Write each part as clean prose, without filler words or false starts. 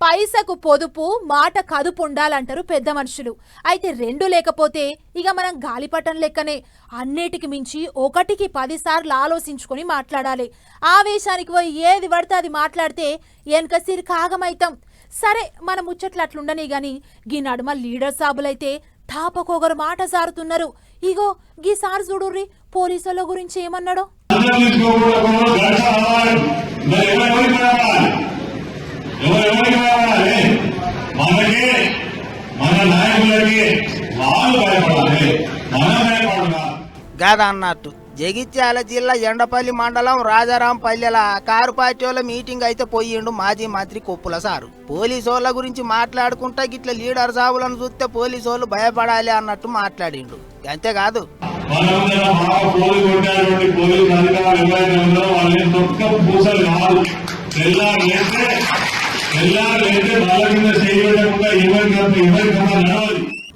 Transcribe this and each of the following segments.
పైసకు పొదుపు మాట కదుపు ఉండాలంటారు పెద్ద మనుషులు. అయితే రెండు లేకపోతే ఇక మనం గాలిపటం లెక్కనే. అన్నిటికి మించి ఒకటికి 10 సార్లు ఆలోచించుకొని మాట్లాడాలి. ఆవేశానికి పోయి ఏది పడితే అది మాట్లాడితే వెనక సిరి కాగమైతాం. సరే మన ముచ్చట్లు అట్లుండని గాని గీ నడుమ లీడర్ సాబులైతే తాపకొగరు మాట జారుతున్నారు. ఇగో గీ సార్ చూడుర్రి పోలీసుల గురించి ఏమన్నాడో. గదా అన్నట్టు జగిత్యాల జిల్లా ఎండపల్లి మండలం రాజారాంపల్లెల కారు పార్టీల మీటింగ్ అయితే పోయిండు మాజీ మంత్రి కొప్పుల సారు. పోలీసోళ్ళ గురించి మాట్లాడుకుంటా గిట్ల లీడర్ సాబులను చూస్తే పోలీసోళ్ళు భయపడాలి అన్నట్టు మాట్లాడిండు. అంతేకాదు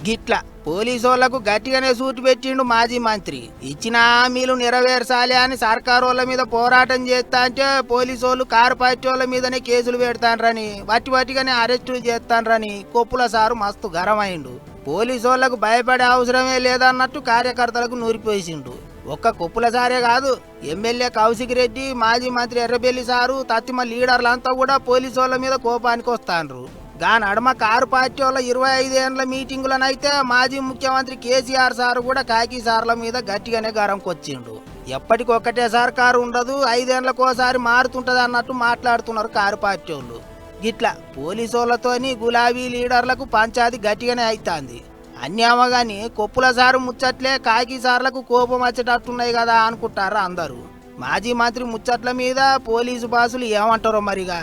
గిట్ల పోలీసోళ్లకు గట్టిగానే సూటు పెట్టిండు మాజీ మంత్రి. ఇచ్చిన హామీలు నెరవేర్చాలి అని సర్కారోళ్ళ మీద పోరాటం చేస్తా అంటే పోలీసోళ్ళు కారు పార్టీ వాళ్ళ మీదనే కేసులు పెడతాన్రని వట్టిగానే అరెస్టులు చేస్తాన్రని కొప్పుల సారు మస్తు గరమైండు. పోలీసోళ్లకు భయపడే అవసరమే లేదన్నట్టు కార్యకర్తలకు నూరిపోయిండు. ఒక్క కొప్పుల సారే కాదు, ఎమ్మెల్యే కౌశిక్ రెడ్డి, మాజీ మంత్రి ఎర్రబెల్లి సారు, తత్తిమ లీడర్లంతా కూడా పోలీసోళ్ల మీద కోపానికి వస్తాండ్రు. గా నడమ కారు పార్టీ వాళ్ళ 25 ఏండ్ల మీటింగులనైతే మాజీ ముఖ్యమంత్రి కేసీఆర్ సారు కూడా కాకి సార్ల మీద గట్టిగానే గరంకొచ్చిండు. ఎప్పటికొక్కటే సర్కారు ఉండదు, 5 ఏండ్లకోసారి మారుతుంటది అన్నట్టు మాట్లాడుతున్నారు కారు పార్టీ వాళ్ళు. గిట్లా పోలీసోళ్లతోని గులాబీ లీడర్లకు పంచాది గట్టిగానే అవుతుంది. అన్యామగాని కొప్పుల సారు ముచ్చట్లే కాకి సార్లకు కోపం వచ్చేటట్టున్నాయి కదా అనుకుంటారా అందరూ. మాజీ మంత్రి ముచ్చట్ల మీద పోలీసు బాసులు ఏమంటారో మరిగా.